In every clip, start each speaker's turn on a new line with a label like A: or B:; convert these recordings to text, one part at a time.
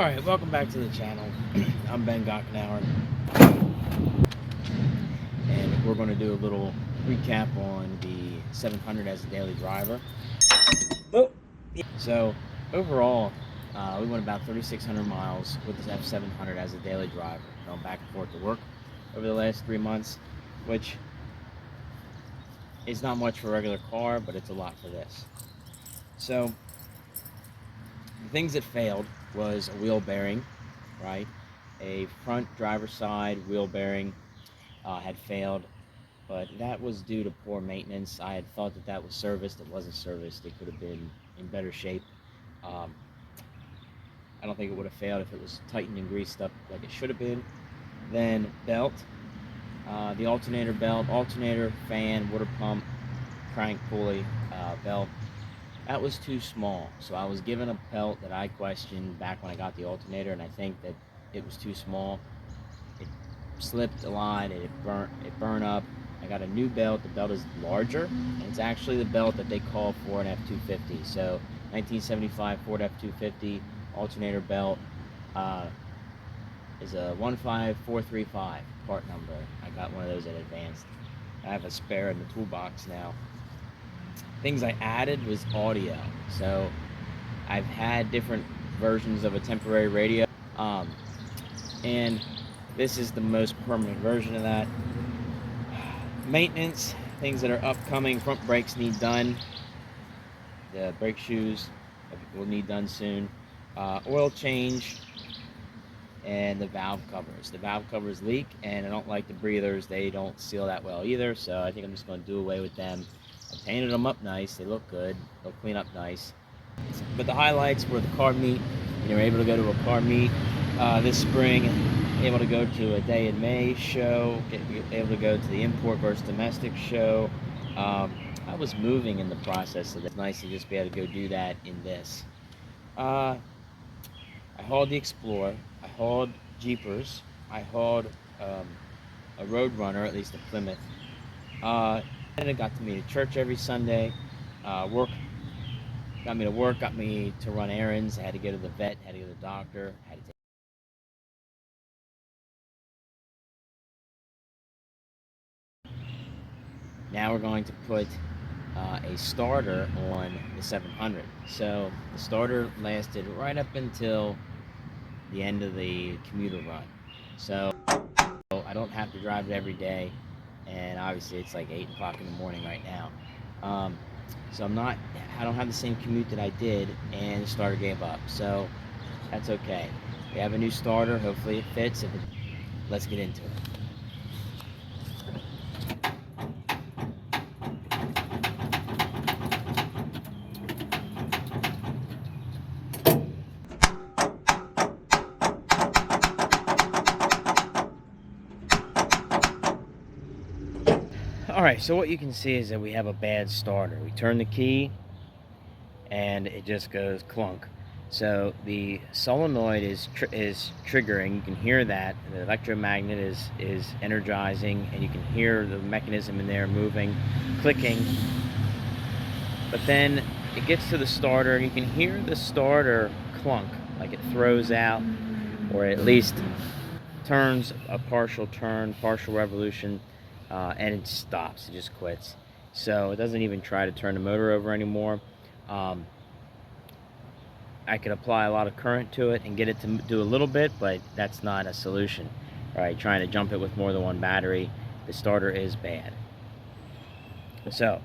A: Alright, welcome back to the channel. I'm Ben Gockenauer, and we're going to do a little recap on the 700 as a daily driver. So, overall, we went about 3,600 miles with this F-700 as a daily driver, going back and forth to work over the last 3 months, which is not much for a regular car, but it's a lot for this. So, the things that failed was a wheel bearing, right? A front driver's side wheel bearing had failed, but that was due to poor maintenance. I had thought that that was serviced. It wasn't serviced. It could have been in better shape. I don't think it would have failed if it was tightened and greased up like it should have been. Then belt, the alternator belt, alternator, fan, water pump, crank pulley, belt. That was too small, so I was given a belt that I questioned back when I got the alternator, and I think that it was too small. It slipped a lot, and it burned up. I got a new belt. The belt is larger, and it's actually the belt that they call for an F-250. So 1975 Ford F-250 alternator belt is a 15435 part number. I got one of those at Advanced. I have a spare in the toolbox now. Things I added was audio. So I've had different versions of a temporary radio, and this is the most permanent version of that. Maintenance, things that are upcoming: front brakes need done, the brake shoes will need done soon, oil change, and the valve covers. The valve covers leak, and I don't like the breathers. They don't seal that well either, so I think I'm just going to do away with them. I painted them up nice. They look good. They'll clean up nice. But the highlights were the car meet. We were able to go to a car meet this spring, able to go to a Day in May show, able to go to the import versus domestic show. I was moving in the process, so it's nice to just be able to go do that in this. I hauled the Explorer. I hauled Jeepers. I hauled a Roadrunner, at least a Plymouth. And it got to me to church every Sunday. Work got me to work, got me to run errands. I had to go to the vet, had to go to the doctor, had to take. Now we're going to put a starter on the 700. So the starter lasted right up until the end of the commuter run. So I don't have to drive it every day, and obviously it's like 8 o'clock in the morning right now. So I don't have the same commute that I did, and the starter gave up. So that's okay. We have a new starter. Hopefully it fits. Let's get into it. Alright, so what you can see is that we have a bad starter. We turn the key and it just goes clunk. So the solenoid is triggering. You can hear that. The electromagnet is energizing, and you can hear the mechanism in there moving, clicking. But then it gets to the starter, and you can hear the starter clunk, like it throws out, or at least turns a partial turn, partial revolution, and it stops. It just quits. So it doesn't even try to turn the motor over anymore. I could apply a lot of current to it and get it to do a little bit, but that's not a solution. Right? Trying to jump it with more than one battery, the starter is bad. So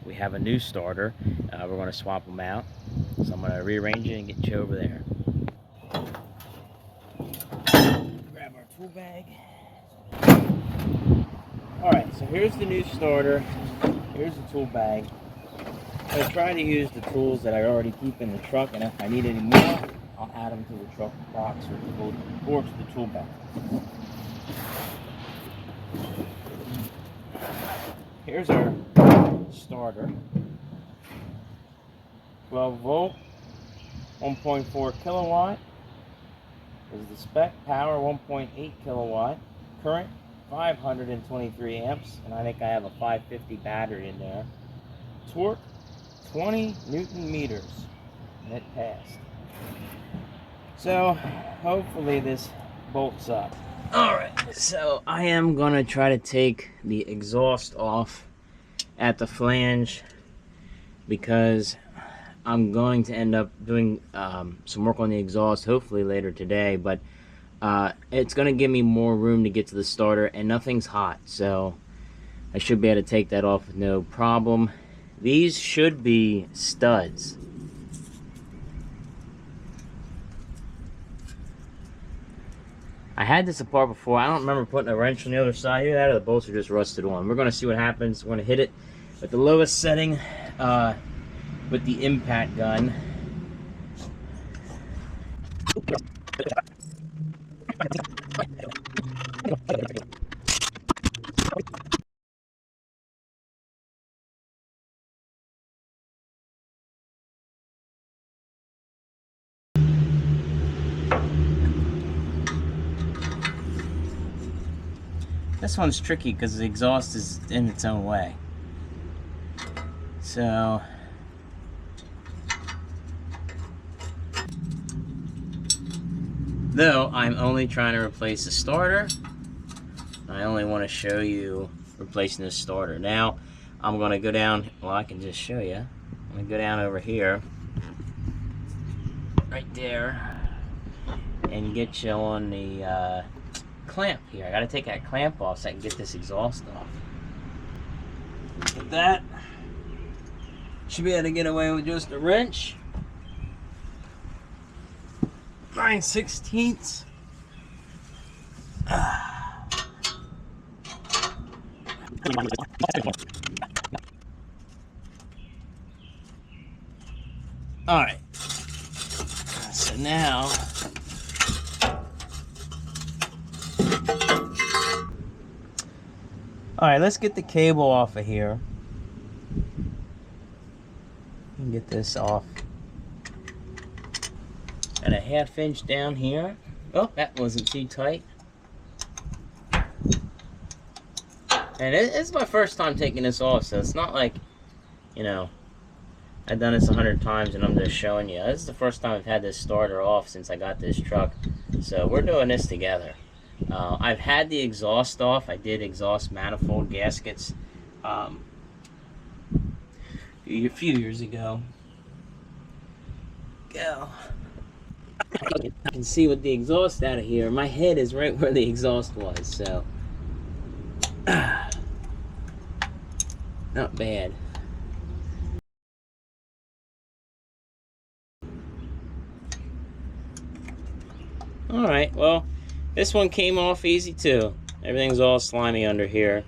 A: we have a new starter. We're going to swap them out. So I'm going to rearrange it and get you over there. Grab our tool bag. Alright, so here's the new starter. Here's the tool bag. I try to use the tools that I already keep in the truck, and if I need any more, I'll add them to the truck box or to the tool bag. Here's our starter. 12 volt, 1.4 kilowatt is the spec. Power 1.8 kilowatt. Current 523 amps, and I think I have a 550 battery in there. Torque 20 Newton meters, and it passed. So hopefully this bolts up. Alright, so I am gonna try to take the exhaust off at the flange because I'm going to end up doing some work on the exhaust hopefully later today, but it's going to give me more room to get to the starter, and nothing's hot, so I should be able to take that off with no problem. These should be studs. I had this apart before. I don't remember putting a wrench on the other side. Either that or the bolts are just rusted on. We're going to see what happens. We're going to hit it at the lowest setting with the impact gun. This one's tricky because the exhaust is in its own way. So though I'm only trying to replace the starter, I only want to show you replacing the starter. Now I'm going to go down, well, I can just show you. I'm going to go down over here, right there, and get you on the clamp here. I got to take that clamp off so I can get this exhaust off. With that, should be able to get away with just a wrench. 9/16. All right. So now, all right, let's get the cable off of here. Get this off. And a 1/2 inch down here. Oh, that wasn't too tight. And it's my first time taking this off, so it's not like, you know, I've done this 100 times and I'm just showing you. This is the first time I've had this starter off since I got this truck. So we're doing this together. I've had the exhaust off. I did exhaust manifold gaskets a few years ago. Go. I can see with the exhaust out of here, my head is right where the exhaust was, so not bad. Alright, well, this one came off easy too. Everything's all slimy under here.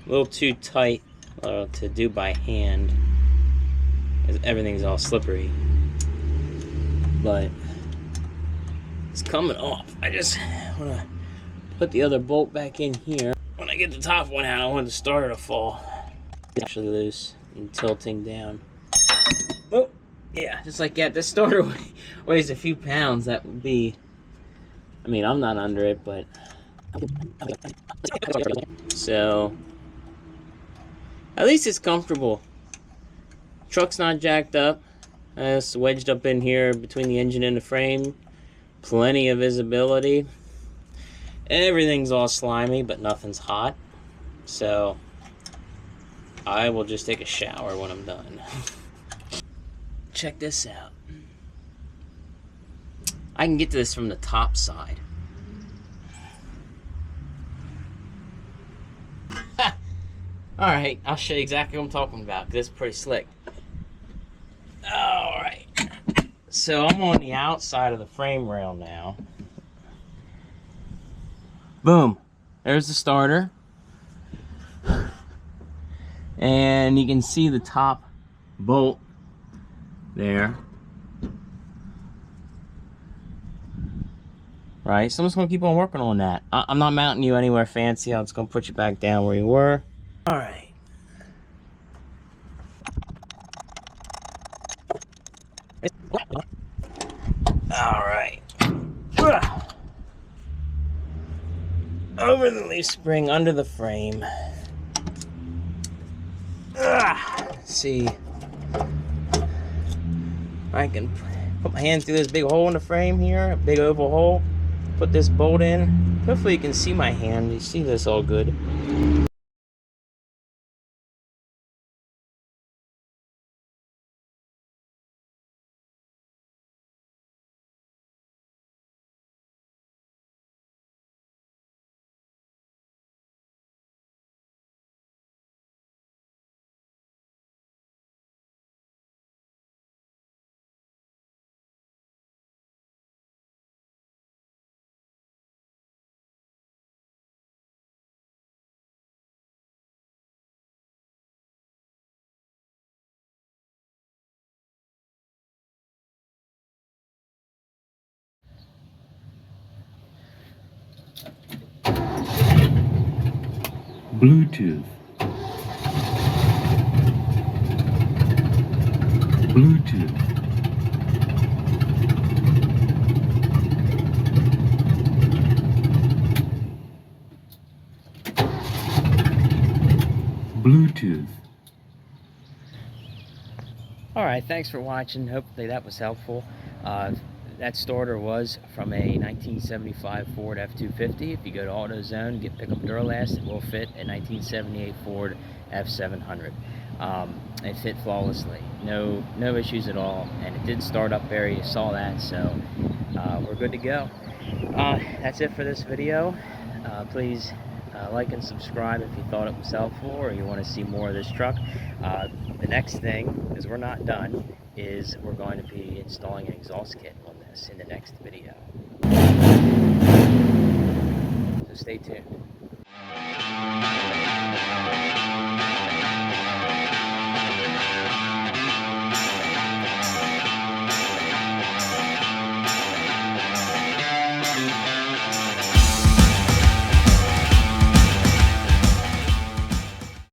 A: A little too tight to do by hand. Everything's all slippery. But it's coming off. I just want to put the other bolt back in here. When I get the top one out, I want the starter to fall. It's actually loose and tilting down. Oh, yeah, just like that. This starter weighs a few pounds. That would be, I mean, I'm not under it, but so at least it's comfortable. Truck's not jacked up. It's wedged up in here between the engine and the frame. Plenty of visibility. Everything's all slimy, but nothing's hot. So I will just take a shower when I'm done. Check this out. I can get to this from the top side. Alright, I'll show you exactly what I'm talking about, because it's pretty slick. Alright, so I'm on the outside of the frame rail now. Boom, there's the starter. And you can see the top bolt there. Right, so I'm just going to keep on working on that. I'm not mounting you anywhere fancy. I'm just going to put you back down where you were. Alright. Alright. Over the leaf spring, under the frame. See. I can Put my hand through this big hole in the frame here, a big oval hole. Put this bolt in. Hopefully you can see my hand. You see this all good.
B: Bluetooth, Bluetooth, Bluetooth.
A: Alright, thanks for watching. Hopefully that was helpful. That starter was from a 1975 Ford F-250. If you go to AutoZone, pick up Duralast, it will fit a 1978 Ford F-700. It fit flawlessly. No issues at all. And it did start up there. You saw that. So we're good to go. That's it for this video. Please like and subscribe if you thought it was helpful or you want to see more of this truck. The next thing, because we're not done, is we're going to be installing an exhaust kit on this in the next video. So stay tuned.